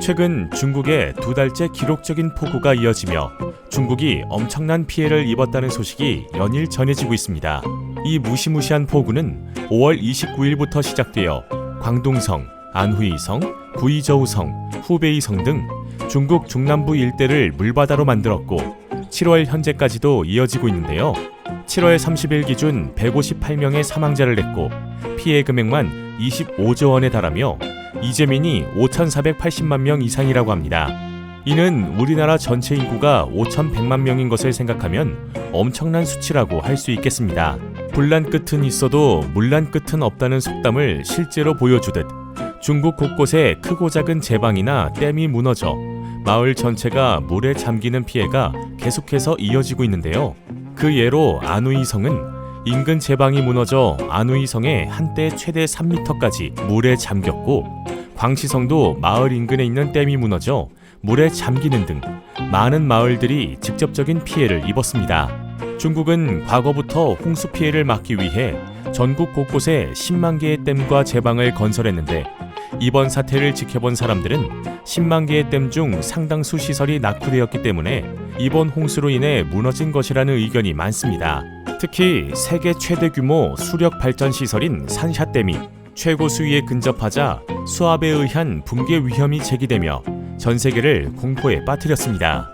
최근 중국에 두 달째 기록적인 폭우가 이어지며 중국이 엄청난 피해를 입었다는 소식이 연일 전해지고 있습니다. 이 무시무시한 폭우는 5월 29일부터 시작되어 광둥성, 안후이성, 구이저우성, 후베이성 등 중국 중남부 일대를 물바다로 만들었고 7월 현재까지도 이어지고 있는데요. 7월 30일 기준 158명의 사망자를 냈고 피해 금액만 25조 원에 달하며 이재민이 5,480만 명 이상이라고 합니다. 이는 우리나라 전체 인구가 5,100만 명인 것을 생각하면 엄청난 수치라고 할 수 있겠습니다. 불난 끝은 있어도 물난 끝은 없다는 속담을 실제로 보여주듯 중국 곳곳에 크고 작은 제방이나 댐이 무너져 마을 전체가 물에 잠기는 피해가 계속해서 이어지고 있는데요. 그 예로 안후이성은 인근 제방이 무너져 안후이성에 한때 최대 3m까지 물에 잠겼고 광시성도 마을 인근에 있는 댐이 무너져 물에 잠기는 등 많은 마을들이 직접적인 피해를 입었습니다. 중국은 과거부터 홍수 피해를 막기 위해 전국 곳곳에 10만 개의 댐과 제방을 건설했는데 이번 사태를 지켜본 사람들은 10만 개의 댐 중 상당수 시설이 낙후되었기 때문에 이번 홍수로 인해 무너진 것이라는 의견이 많습니다. 특히 세계 최대 규모 수력 발전 시설인 산샤댐이 최고 수위에 근접하자 수압에 의한 붕괴 위험이 제기되며 전 세계를 공포에 빠뜨렸습니다.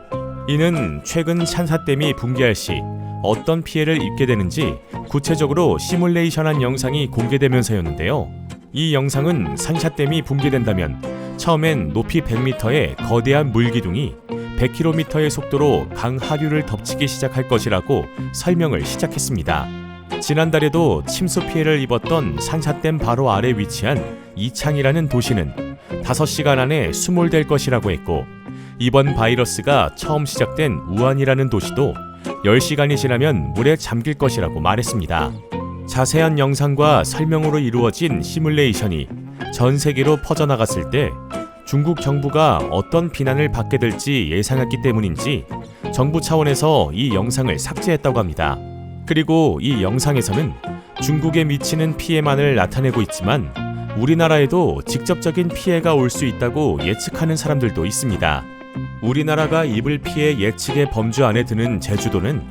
이는 최근 산샤댐이 붕괴할 시 어떤 피해를 입게 되는지 구체적으로 시뮬레이션한 영상이 공개되면서였는데요. 이 영상은 산샤댐이 붕괴된다면 처음엔 높이 100m의 거대한 물기둥이 100km의 속도로 강 하류를 덮치기 시작할 것이라고 설명을 시작했습니다. 지난달에도 침수 피해를 입었던 산샤댐 바로 아래 위치한 이창이라는 도시는 5시간 안에 수몰될 것이라고 했고 이번 바이러스가 처음 시작된 우한이라는 도시도 10시간이 지나면 물에 잠길 것이라고 말했습니다. 자세한 영상과 설명으로 이루어진 시뮬레이션이 전 세계로 퍼져나갔을 때 중국 정부가 어떤 비난을 받게 될지 예상했기 때문인지 정부 차원에서 이 영상을 삭제했다고 합니다. 그리고 이 영상에서는 중국에 미치는 피해만을 나타내고 있지만 우리나라에도 직접적인 피해가 올 수 있다고 예측하는 사람들도 있습니다. 우리나라가 입을 피해 예측의 범주 안에 드는 제주도는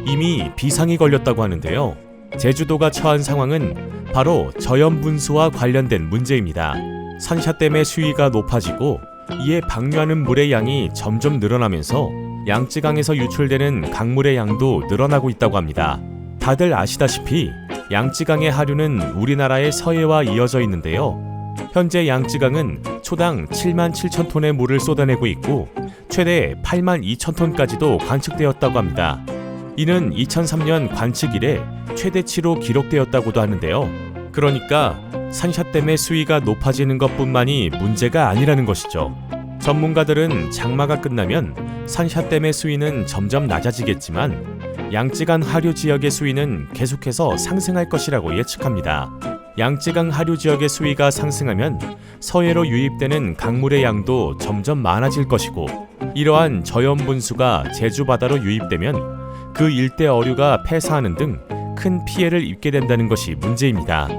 이미 비상이 걸렸다고 하는데요. 제주도가 처한 상황은 바로 저염분수와 관련된 문제입니다. 산샤댐의 수위가 높아지고 이에 방류하는 물의 양이 점점 늘어나면서 양쯔강에서 유출되는 강물의 양도 늘어나고 있다고 합니다. 다들 아시다시피 양쯔강의 하류는 우리나라의 서해와 이어져 있는데요. 현재 양쯔강은 초당 7만 7천 톤의 물을 쏟아내고 있고 최대 8만 2천 톤까지도 관측되었다고 합니다. 이는 2003년 관측 이래 최대치로 기록되었다고도 하는데요. 그러니까 산샤댐의 수위가 높아지는 것뿐만이 문제가 아니라는 것이죠. 전문가들은 장마가 끝나면 산샤댐의 수위는 점점 낮아지겠지만 양쯔강 하류 지역의 수위는 계속해서 상승할 것이라고 예측합니다. 양쯔강 하류 지역의 수위가 상승하면 서해로 유입되는 강물의 양도 점점 많아질 것이고 이러한 저염분수가 제주 바다로 유입되면 그 일대 어류가 폐사하는 등 큰 피해를 입게 된다는 것이 문제입니다.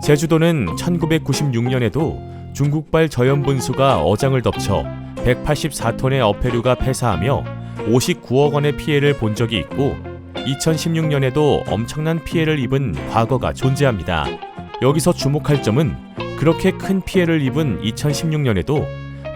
제주도는 1996년에도 중국발 저염분수가 어장을 덮쳐 184톤의 어패류가 폐사하며 59억 원의 피해를 본 적이 있고 2016년에도 엄청난 피해를 입은 과거가 존재합니다. 여기서 주목할 점은 그렇게 큰 피해를 입은 2016년에도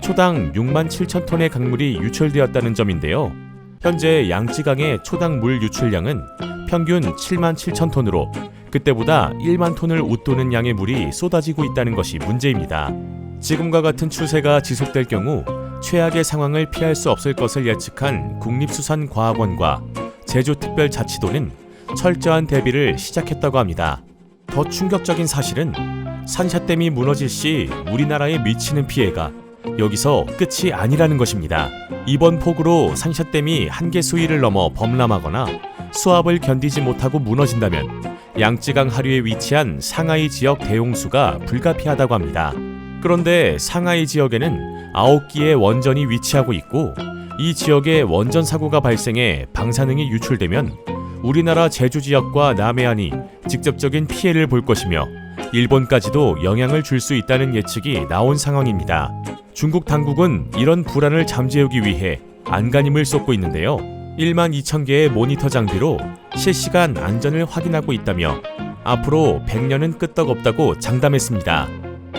초당 6만 7천 톤의 강물이 유출되었다는 점인데요. 현재 양쯔강의 초당 물 유출량은 평균 7만 7천 톤으로 그때보다 1만 톤을 웃도는 양의 물이 쏟아지고 있다는 것이 문제입니다. 지금과 같은 추세가 지속될 경우 최악의 상황을 피할 수 없을 것을 예측한 국립수산과학원과 제주특별자치도는 철저한 대비를 시작했다고 합니다. 더 충격적인 사실은 산샤댐이 무너질 시 우리나라에 미치는 피해가 여기서 끝이 아니라는 것입니다. 이번 폭우로 산샤댐이 한계 수위를 넘어 범람하거나 수압을 견디지 못하고 무너진다면 양쯔강 하류에 위치한 상하이 지역 대홍수가 불가피하다고 합니다. 그런데 상하이 지역에는 9기의 원전이 위치하고 있고 이 지역에 원전 사고가 발생해 방사능이 유출되면 우리나라 제주 지역과 남해안이 직접적인 피해를 볼 것이며 일본까지도 영향을 줄 수 있다는 예측이 나온 상황입니다. 중국 당국은 이런 불안을 잠재우기 위해 안간힘을 쏟고 있는데요. 1만 2천 개의 모니터 장비로 실시간 안전을 확인하고 있다며 앞으로 100년은 끄떡없다고 장담했습니다.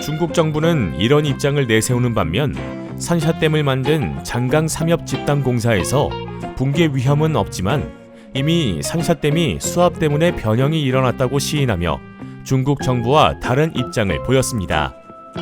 중국 정부는 이런 입장을 내세우는 반면 산샤댐을 만든 장강 삼엽 집단공사에서 붕괴 위험은 없지만 이미 산샤댐이 수압 때문에 변형이 일어났다고 시인하며 중국 정부와 다른 입장을 보였습니다.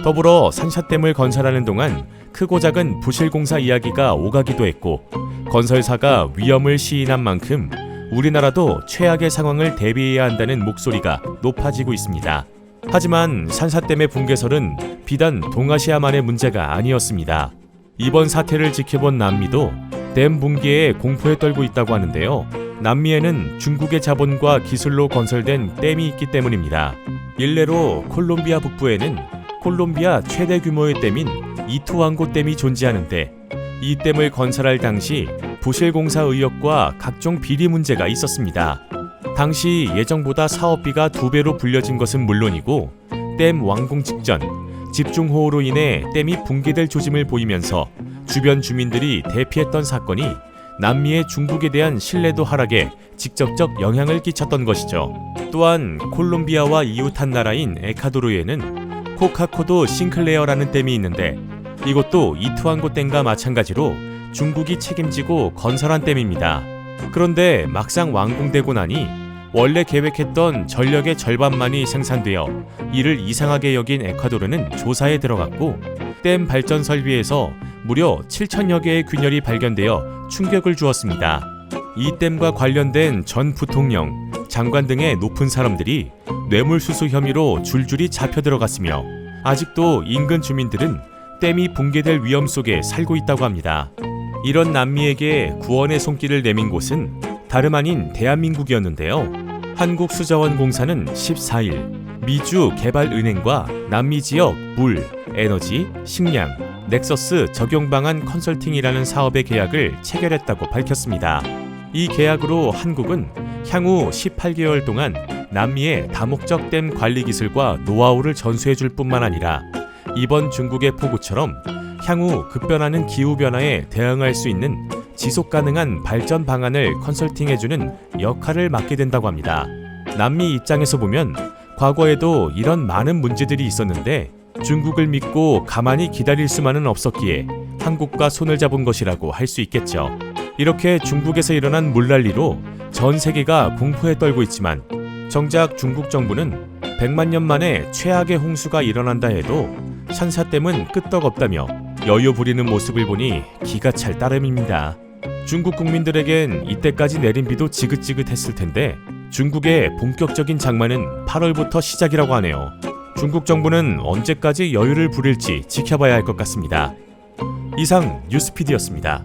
더불어 산샤댐을 건설하는 동안 크고 작은 부실공사 이야기가 오가기도 했고 건설사가 위험을 시인한 만큼 우리나라도 최악의 상황을 대비해야 한다는 목소리가 높아지고 있습니다. 하지만 산샤댐의 붕괴설은 비단 동아시아만의 문제가 아니었습니다. 이번 사태를 지켜본 남미도 댐 붕괴에 공포에 떨고 있다고 하는데요. 남미에는 중국의 자본과 기술로 건설된 댐이 있기 때문입니다. 일례로 콜롬비아 북부에는 콜롬비아 최대 규모의 댐인 이투왕고 댐이 존재하는데 이 댐을 건설할 당시 부실공사 의혹과 각종 비리 문제가 있었습니다. 당시 예정보다 사업비가 2배로 불려진 것은 물론이고 댐 완공 직전 집중호우로 인해 댐이 붕괴될 조짐을 보이면서 주변 주민들이 대피했던 사건이 남미의 중국에 대한 신뢰도 하락에 직접적 영향을 끼쳤던 것이죠. 또한 콜롬비아와 이웃한 나라인 에콰도르에는 코카코도 싱클레어라는 댐이 있는데 이것도 이투왕고 댐과 마찬가지로 중국이 책임지고 건설한 댐입니다. 그런데 막상 완공되고 나니 원래 계획했던 전력의 절반만이 생산되어 이를 이상하게 여긴 에콰도르는 조사에 들어갔고 댐 발전 설비에서 무려 7천여 개의 균열이 발견되어 충격을 주었습니다. 이 댐과 관련된 전 부통령, 장관 등의 높은 사람들이 뇌물수수 혐의로 줄줄이 잡혀 들어갔으며 아직도 인근 주민들은 댐이 붕괴될 위험 속에 살고 있다고 합니다. 이런 남미에게 구원의 손길을 내민 곳은 다름 아닌 대한민국이었는데요. 한국수자원공사는 14일 미주개발은행과 남미 지역 물, 에너지, 식량, 넥서스 적용방안 컨설팅이라는 사업의 계약을 체결했다고 밝혔습니다. 이 계약으로 한국은 향후 18개월 동안 남미의 다목적 댐 관리 기술과 노하우를 전수해줄 뿐만 아니라 이번 중국의 폭우처럼 향후 급변하는 기후변화에 대응할 수 있는 지속가능한 발전 방안을 컨설팅해주는 역할을 맡게 된다고 합니다. 남미 입장에서 보면 과거에도 이런 많은 문제들이 있었는데 중국을 믿고 가만히 기다릴 수만은 없었기에 한국과 손을 잡은 것이라고 할 수 있겠죠. 이렇게 중국에서 일어난 물난리로 전 세계가 공포에 떨고 있지만 정작 중국 정부는 100만 년 만에 최악의 홍수가 일어난다 해도 산샤댐은 끄떡없다며 여유 부리는 모습을 보니 기가 찰 따름입니다. 중국 국민들에겐 이때까지 내린 비도 지긋지긋했을 텐데 중국의 본격적인 장마는 8월부터 시작이라고 하네요. 중국 정부는 언제까지 여유를 부릴지 지켜봐야 할 것 같습니다. 이상 뉴스피드였습니다.